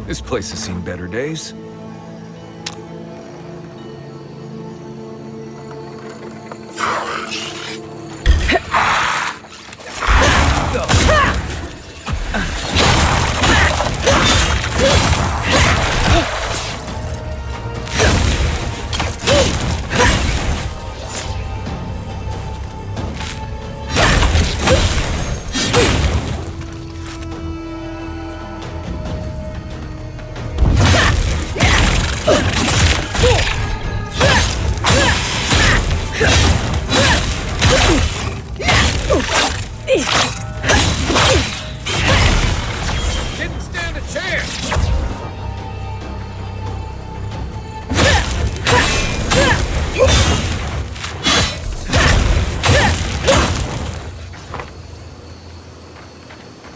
This place has seen better days. Didn't stand a chance!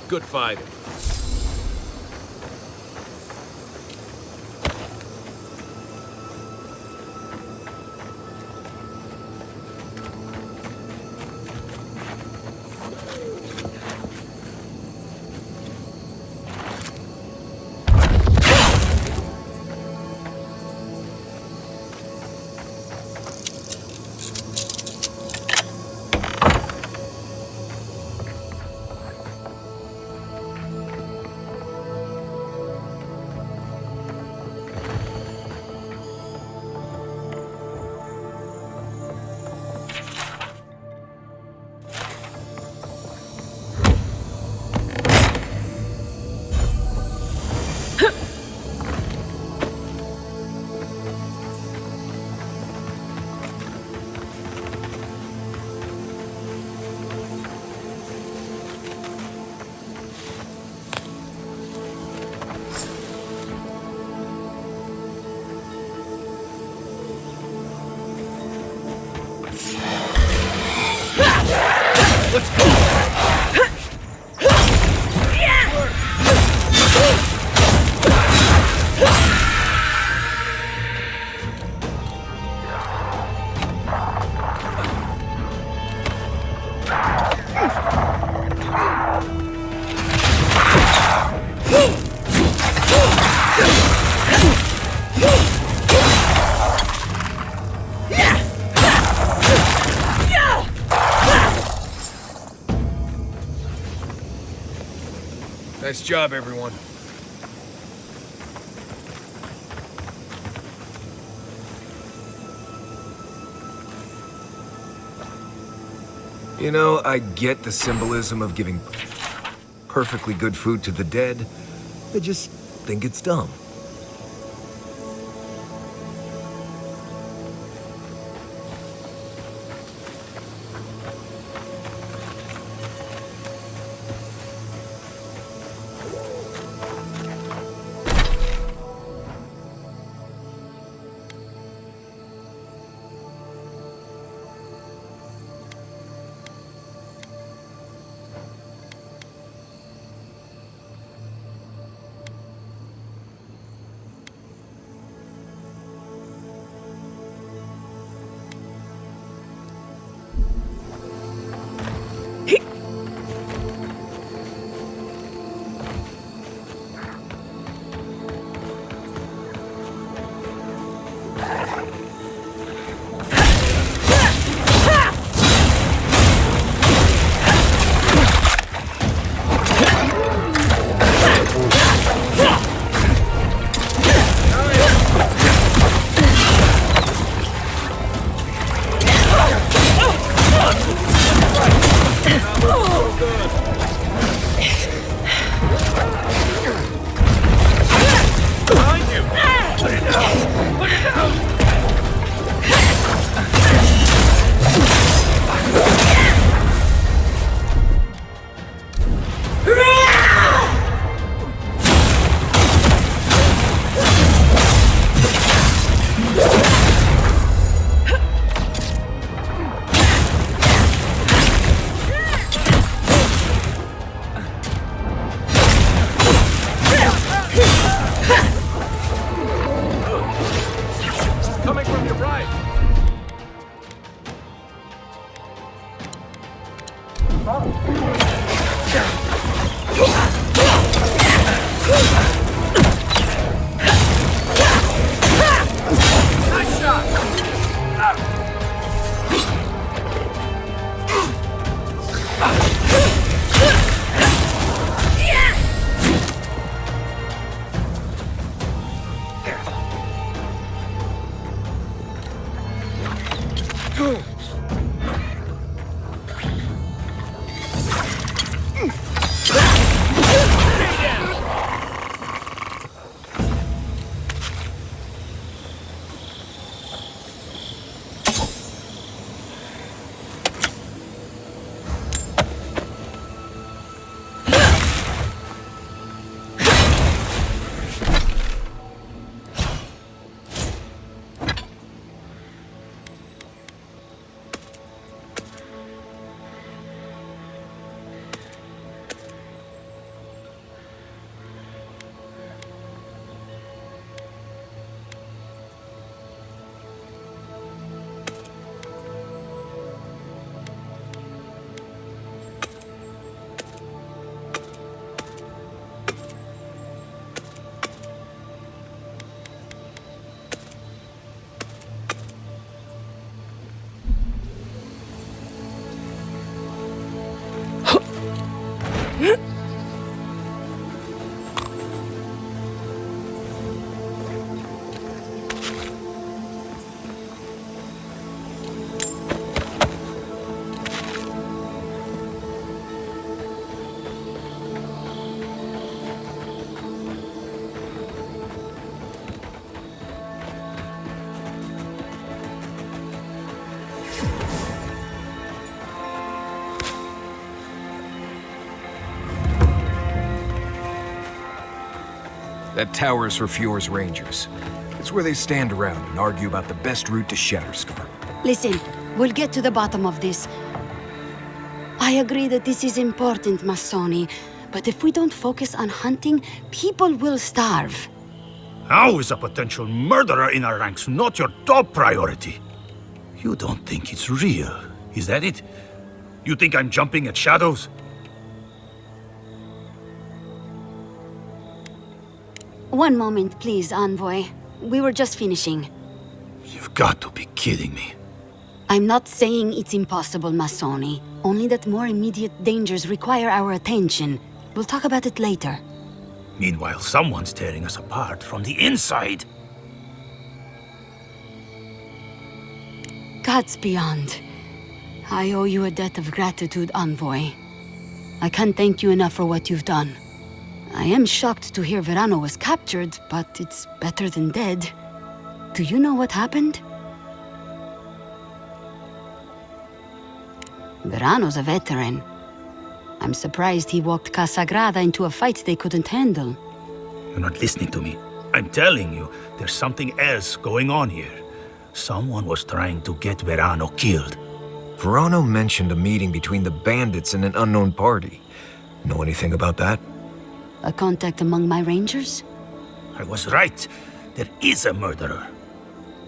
Good fighting. Let's go! Nice job, everyone. You know, I get the symbolism of giving perfectly good food to the dead. I just think it's dumb. Behind you! Put it down! Put it down! That tower's for Fjord's Rangers. It's where they stand around and argue about the best route to Shatterscar. Listen, we'll get to the bottom of this. I agree that this is important, Massoni, but if we don't focus on hunting, people will starve. How is a potential murderer in our ranks not your top priority? You don't think it's real, is that it? You think I'm jumping at shadows? One moment, please, Envoy. We were just finishing. You've got to be kidding me. I'm not saying it's impossible, Massoni. Only that more immediate dangers require our attention. We'll talk about it later. Meanwhile, someone's tearing us apart from the inside. Gods beyond. I owe you a debt of gratitude, Envoy. I can't thank you enough for what you've done. I am shocked to hear Verano was captured, but it's better than dead. Do you know what happened? Verano's a veteran. I'm surprised he walked Casagrada into a fight they couldn't handle. You're not listening to me. I'm telling you, there's something else going on here. Someone was trying to get Verano killed. Verano mentioned a meeting between the bandits and an unknown party. Know anything about that? A contact among my rangers? I was right. There is a murderer.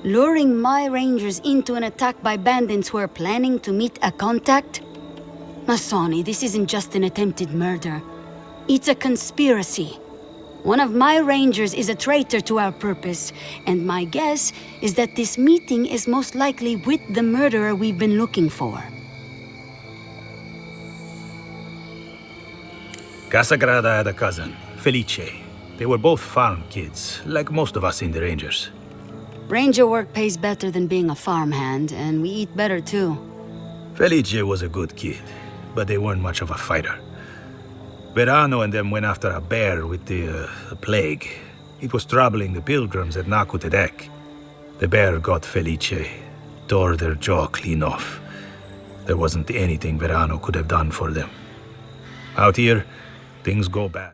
Luring my rangers into an attack by bandits who are planning to meet a contact? Massoni, this isn't just an attempted murder. It's a conspiracy. One of my rangers is a traitor to our purpose, and my guess is that this meeting is most likely with the murderer we've been looking for. Casagrada had a cousin, Felice. They were both farm kids, like most of us in the Rangers. Ranger work pays better than being a farmhand, and we eat better too. Felice was a good kid, but they weren't much of a fighter. Verano and them went after a bear with the plague. It was troubling the pilgrims at Nakutedek. The bear got Felice, tore their jaw clean off. There wasn't anything Verano could have done for them. Out here, things go bad.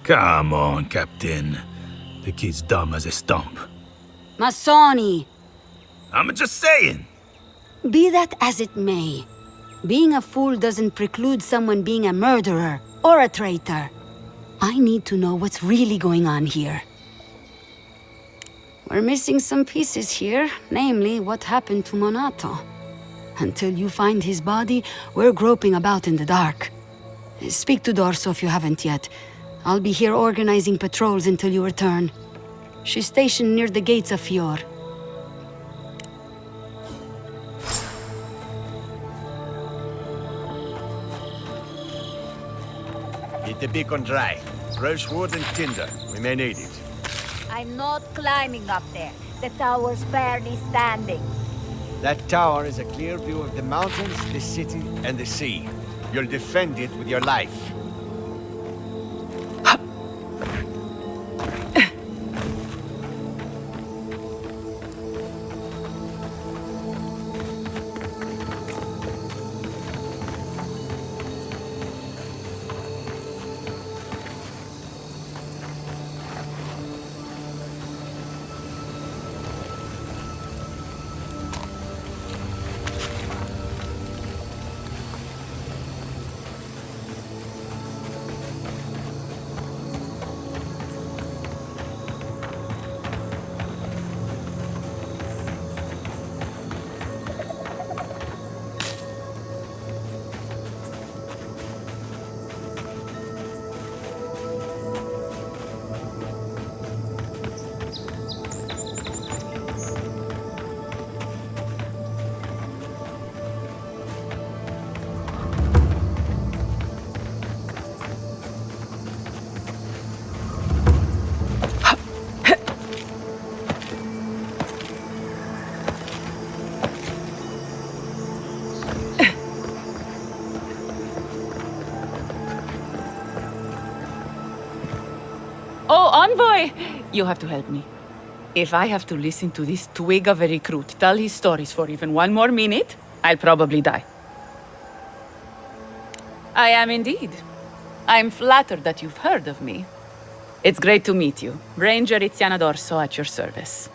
Come on, Captain. The kid's dumb as a stump. Massoni! I'm just saying. Be that as it may, being a fool doesn't preclude someone being a murderer or a traitor. I need to know what's really going on here. We're missing some pieces here, namely what happened to Monato. Until you find his body, we're groping about in the dark. Speak to Dorso if you haven't yet. I'll be here organizing patrols until you return. She's stationed near the gates of Fior. Keep the beacon dry. Fresh wood and tinder. We may need it. I'm not climbing up there. The tower's barely standing. That tower is a clear view of the mountains, the city, and the sea. You'll defend it with your life. Oh, Envoy! You have to help me. If I have to listen to this twig of a recruit tell his stories for even one more minute, I'll probably die. I am indeed. I'm flattered that you've heard of me. It's great to meet you. Ranger Iziana D'Orso at your service.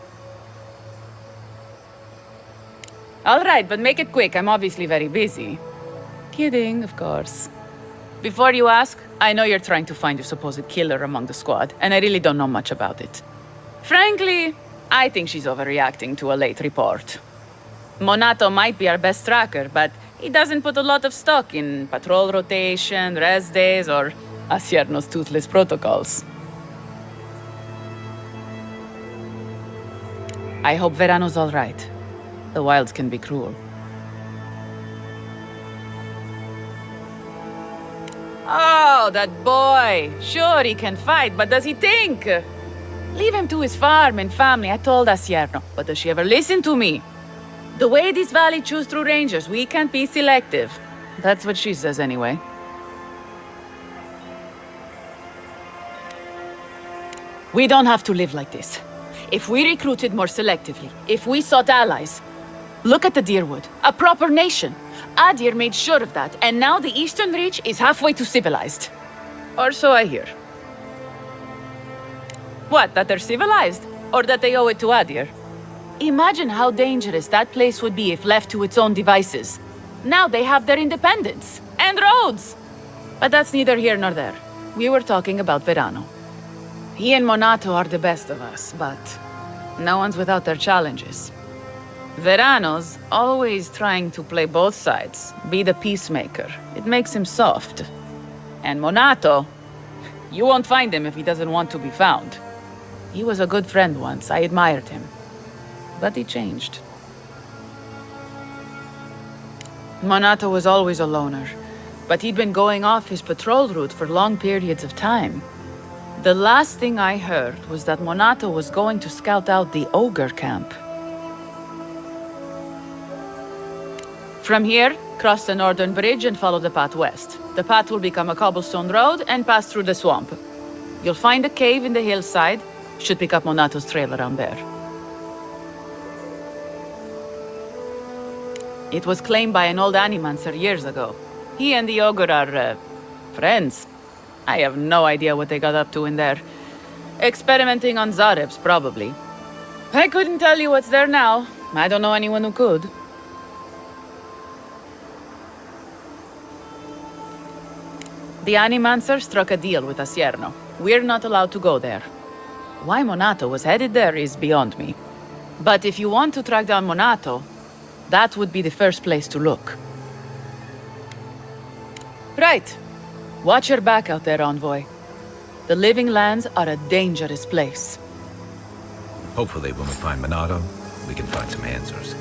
All right, but make it quick. I'm obviously very busy. Kidding, of course. Before you ask, I know you're trying to find your supposed killer among the squad, and I really don't know much about it. Frankly, I think she's overreacting to a late report. Monato might be our best tracker, but he doesn't put a lot of stock in patrol rotation, rest days, or Asierno's toothless protocols. I hope Verano's all right. The wilds can be cruel. Oh, that boy! Sure, he can fight, but does he think? Leave him to his farm and family, I told Asierno. But does she ever listen to me? The way this valley chews through rangers, we can't be selective. That's what she says anyway. We don't have to live like this. If we recruited more selectively, if we sought allies... Look at the Deerwood, a proper nation. Adir made sure of that, and now the Eastern Reach is halfway to civilized. Or so I hear. What, that they're civilized? Or that they owe it to Adir? Imagine how dangerous that place would be if left to its own devices. Now they have their independence. And roads! But that's neither here nor there. We were talking about Verano. He and Monato are the best of us, but no one's without their challenges. Verano's always trying to play both sides, be the peacemaker. It makes him soft. And Monato, you won't find him if he doesn't want to be found. He was a good friend once, I admired him. But he changed. Monato was always a loner, but he'd been going off his patrol route for long periods of time. The last thing I heard was that Monato was going to scout out the ogre camp. From here, cross the northern bridge and follow the path west. The path will become a cobblestone road and pass through the swamp. You'll find a cave in the hillside. Should pick up Monato's trail around there. It was claimed by an old animancer years ago. He and the ogre are, friends. I have no idea what they got up to in there. Experimenting on Zarebs, probably. I couldn't tell you what's there now. I don't know anyone who could. The Animancer struck a deal with Asierno. We're not allowed to go there. Why Monato was headed there is beyond me. But if you want to track down Monato, that would be the first place to look. Right. Watch your back out there, Envoy. The Living Lands are a dangerous place. Hopefully when we find Monato, we can find some answers.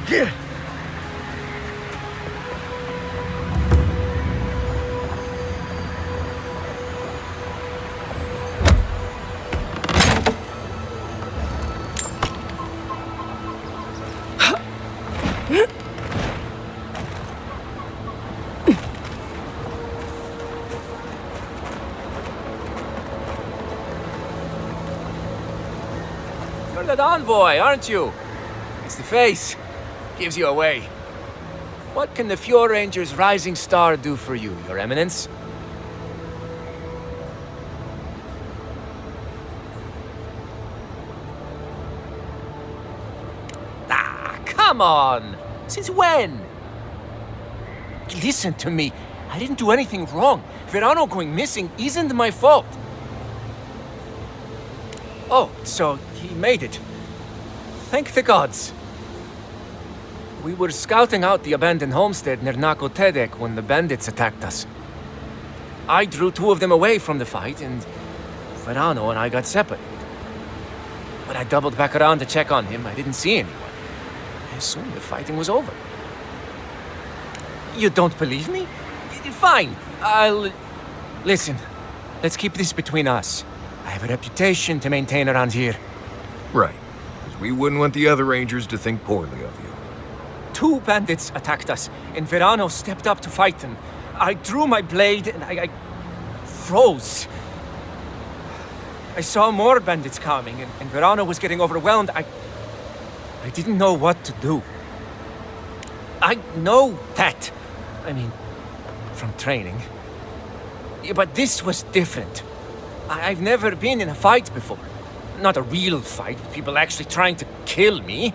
You're that envoy, aren't you? It's the face. Gives you away. What can the Fjord Ranger's rising star do for you, Your Eminence? Ah, come on! Since when? Listen to me. I didn't do anything wrong. Verano going missing isn't my fault. Oh, so he made it. Thank the gods. We were scouting out the abandoned homestead near Nakotedek when the bandits attacked us. I drew 2 of them away from the fight, and Verano and I got separated. When I doubled back around to check on him, I didn't see anyone. I assumed the fighting was over. You don't believe me? Fine, I'll... Listen, let's keep this between us. I have a reputation to maintain around here. Right. 'Cause we wouldn't want the other Rangers to think poorly of you. 2 bandits attacked us, and Verano stepped up to fight them. I drew my blade, and I froze. I saw more bandits coming, and Verano was getting overwhelmed. I didn't know what to do. I know that. I mean, from training. Yeah, but this was different. I've never been in a fight before. Not a real fight, with people actually trying to kill me.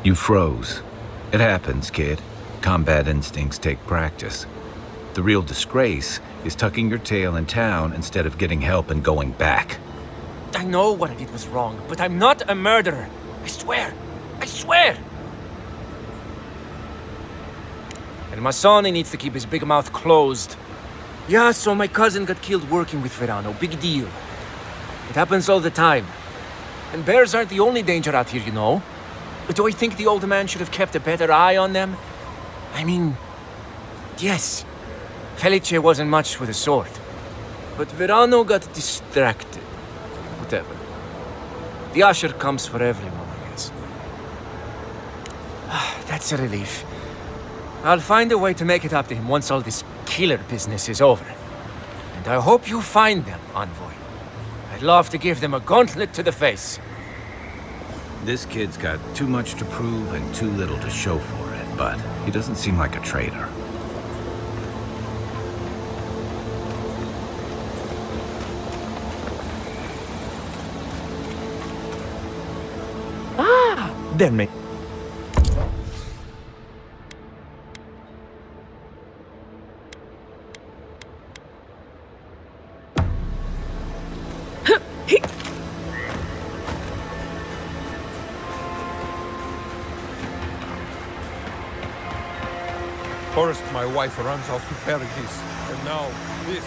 You froze. It happens, kid. Combat instincts take practice. The real disgrace is tucking your tail in town instead of getting help and going back. I know what I did was wrong, but I'm not a murderer. I swear. I swear! And Masoni needs to keep his big mouth closed. Yeah, so my cousin got killed working with Verano. Big deal. It happens all the time. And bears aren't the only danger out here, you know. But do I think the old man should have kept a better eye on them? I mean, yes. Felice wasn't much with a sword. But Verano got distracted. Whatever. The usher comes for everyone, I guess. That's a relief. I'll find a way to make it up to him once all this killer business is over. And I hope you find them, Envoy. I'd love to give them a gauntlet to the face. This kid's got too much to prove and too little to show for it, but he doesn't seem like a traitor. Damn it. First, my wife runs off to Paradise, and now this.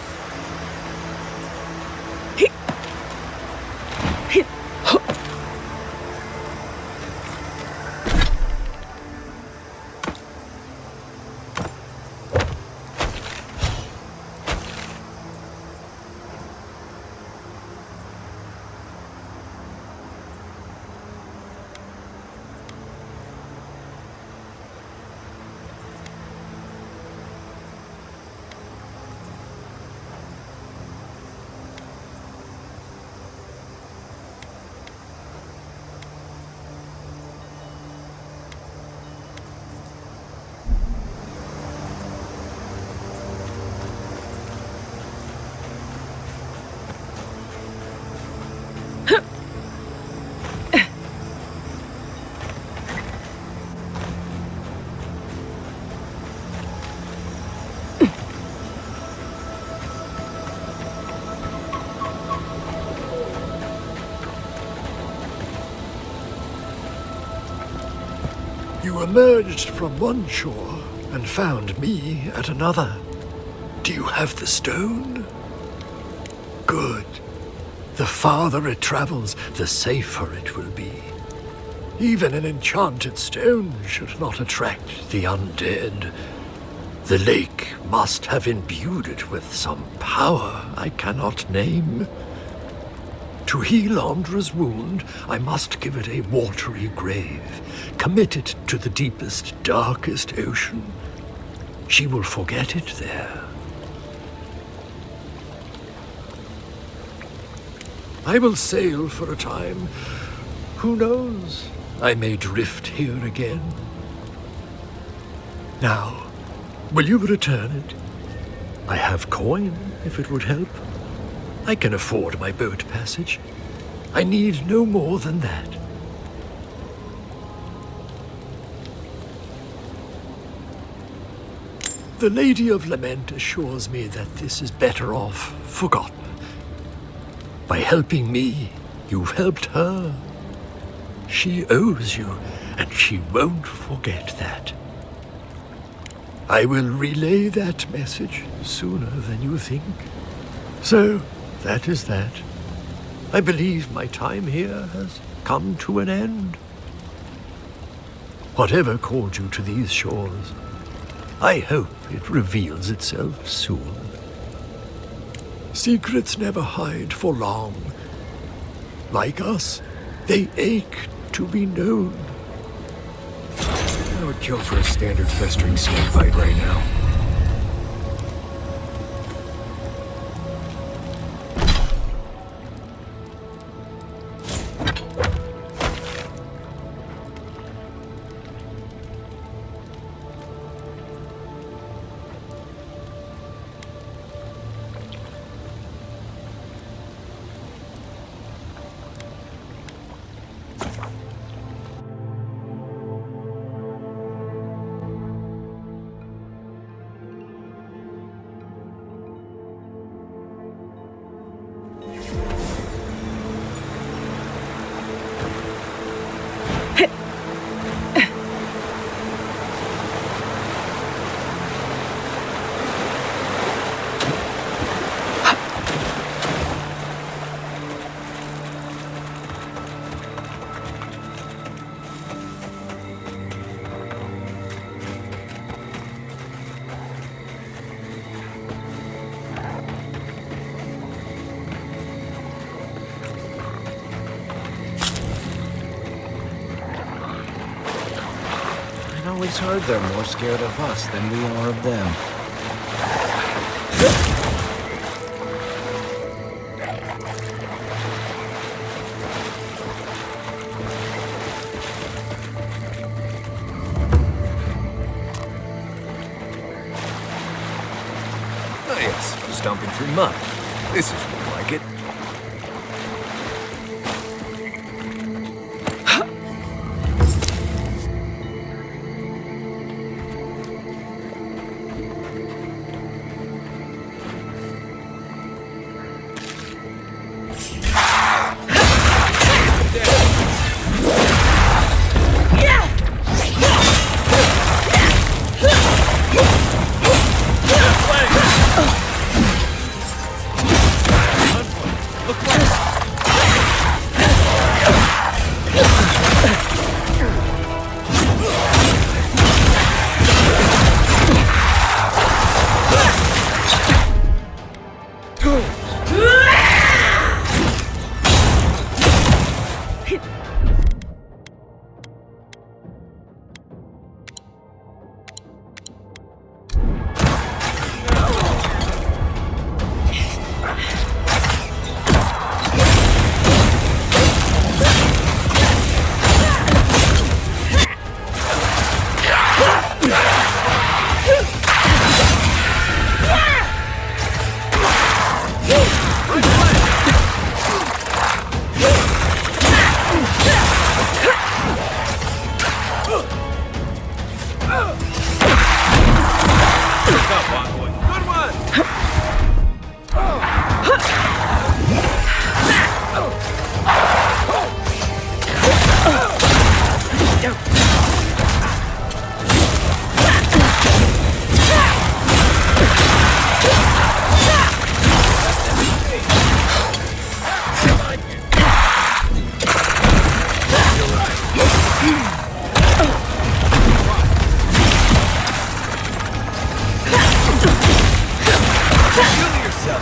You emerged from one shore and found me at another. Do you have the stone? Good. The farther it travels, the safer it will be. Even an enchanted stone should not attract the undead. The lake must have imbued it with some power I cannot name. To heal Andra's wound, I must give it a watery grave, commit it to the deepest, darkest ocean. She will forget it there. I will sail for a time. Who knows? I may drift here again. Now, will you return it? I have coin, if it would help. I can afford my boat passage. I need no more than that. The Lady of Lament assures me that this is better off forgotten. By helping me, you've helped her. She owes you, and she won't forget that. I will relay that message sooner than you think. So, that is that. I believe my time here has come to an end. Whatever called you to these shores, I hope it reveals itself soon. Secrets never hide for long. Like us, they ache to be known. I would kill for a standard festering snake bite right now. I always heard they're more scared of us than we are of them. Oh yes, stomping through mud. This is more like it.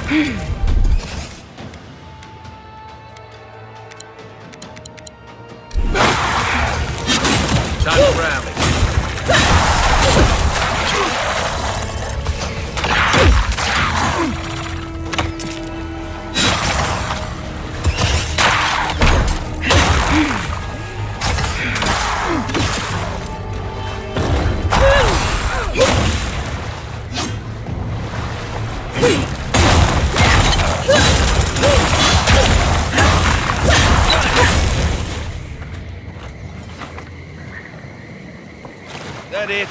Time to rally. That it?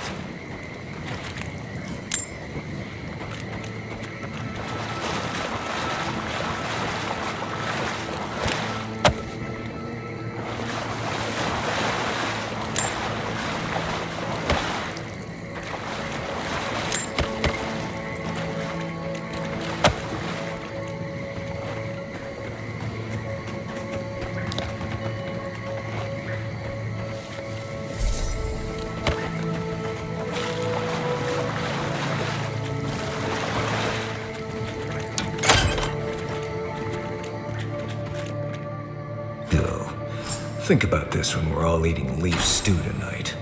Think about this when we're all eating leaf stew tonight.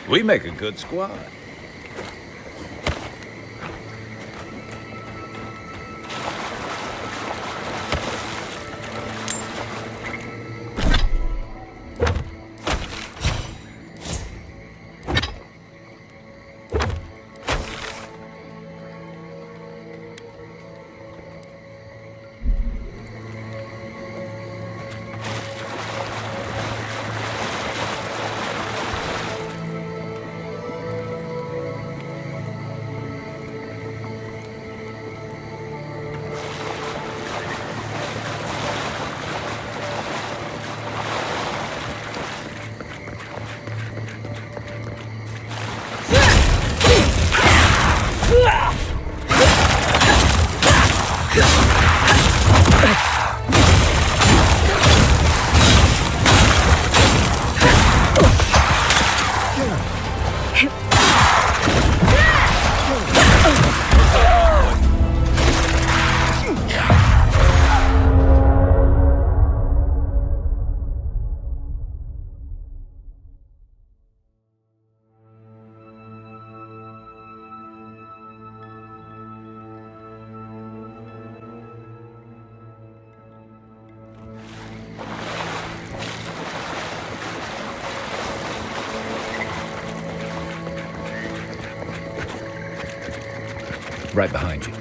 We make a good squad. Right behind you.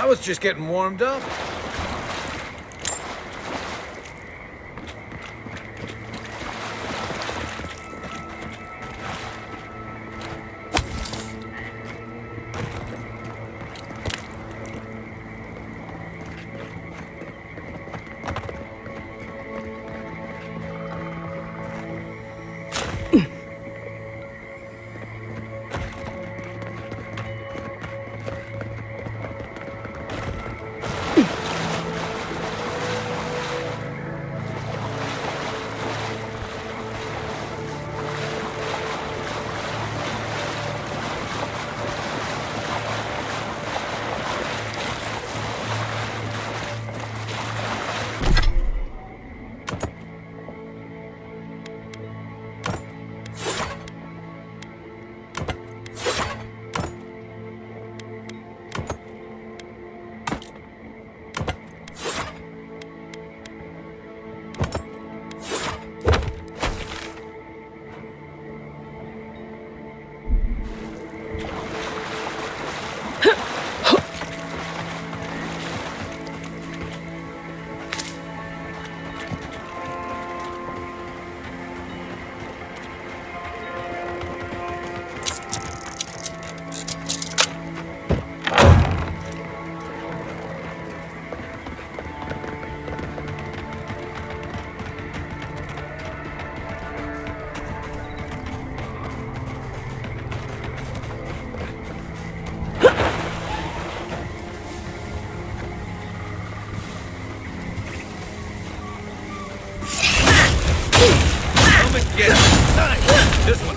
I was just getting warmed up. This one.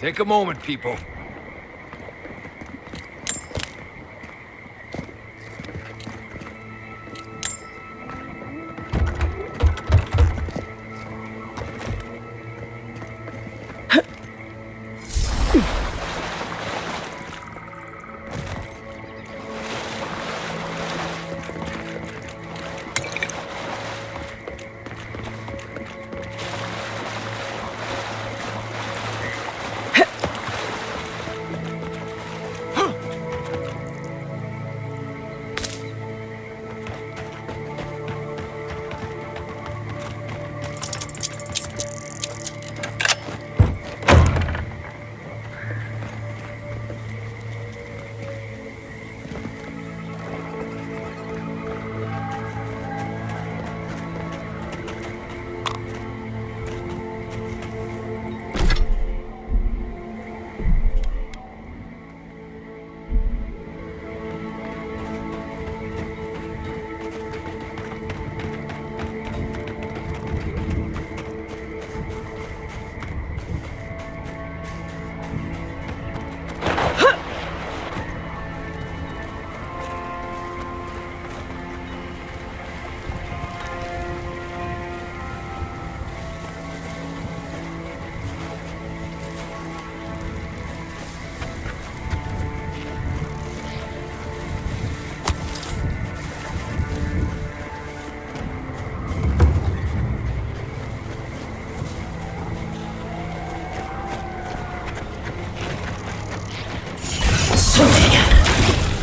Take a moment, people.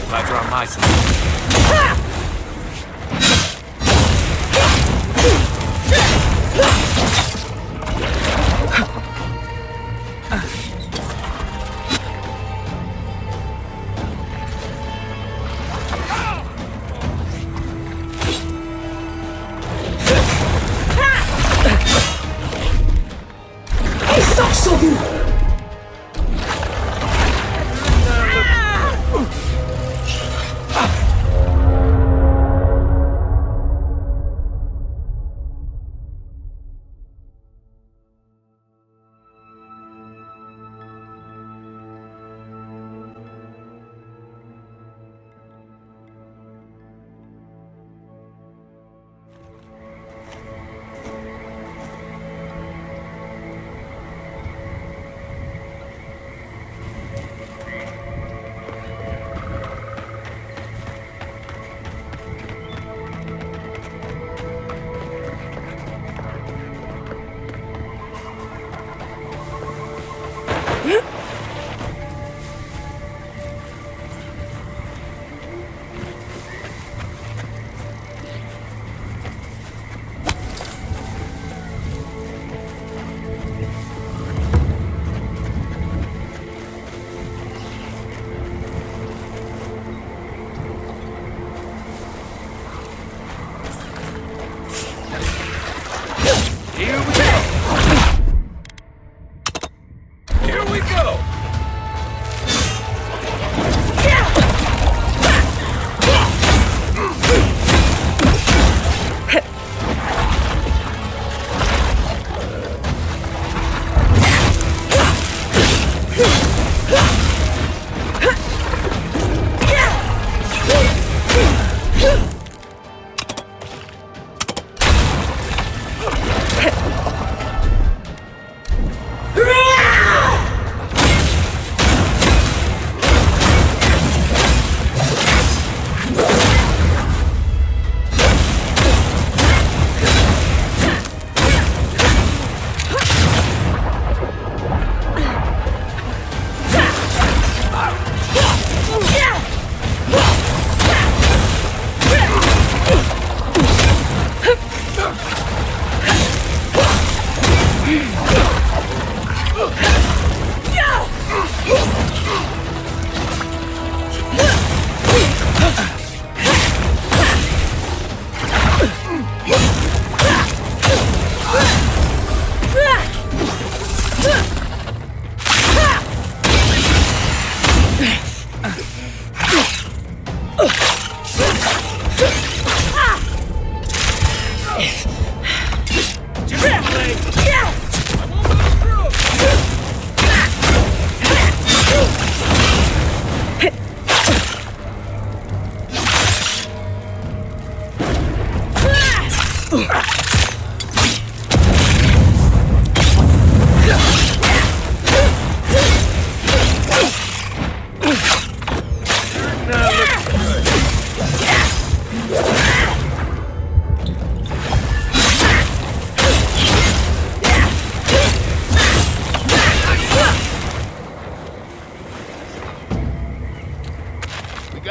Glad you're on my side.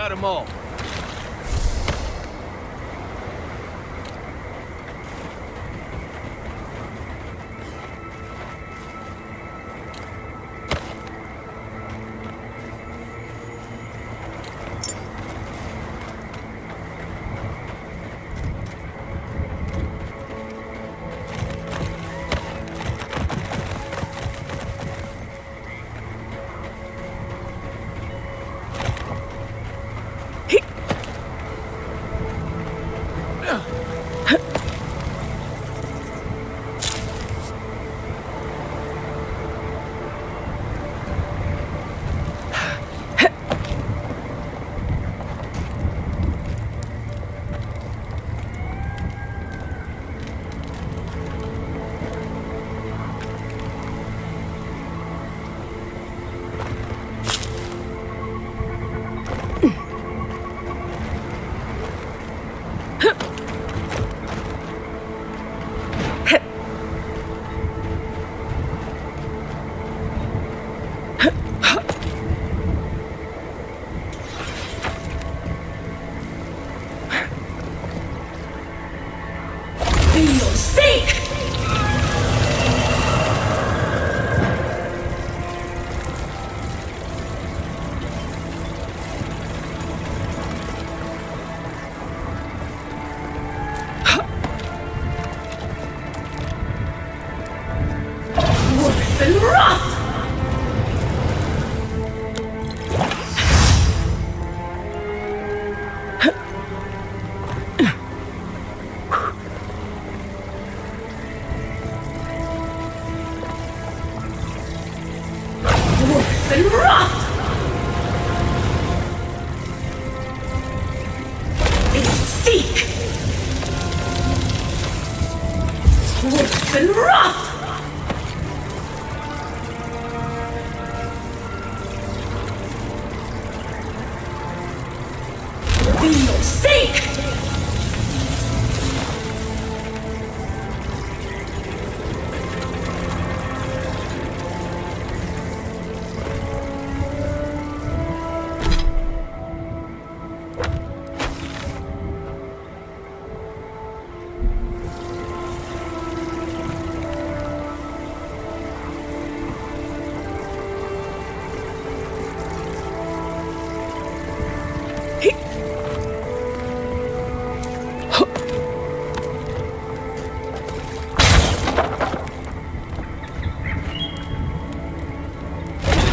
got them all.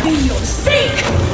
For your sake!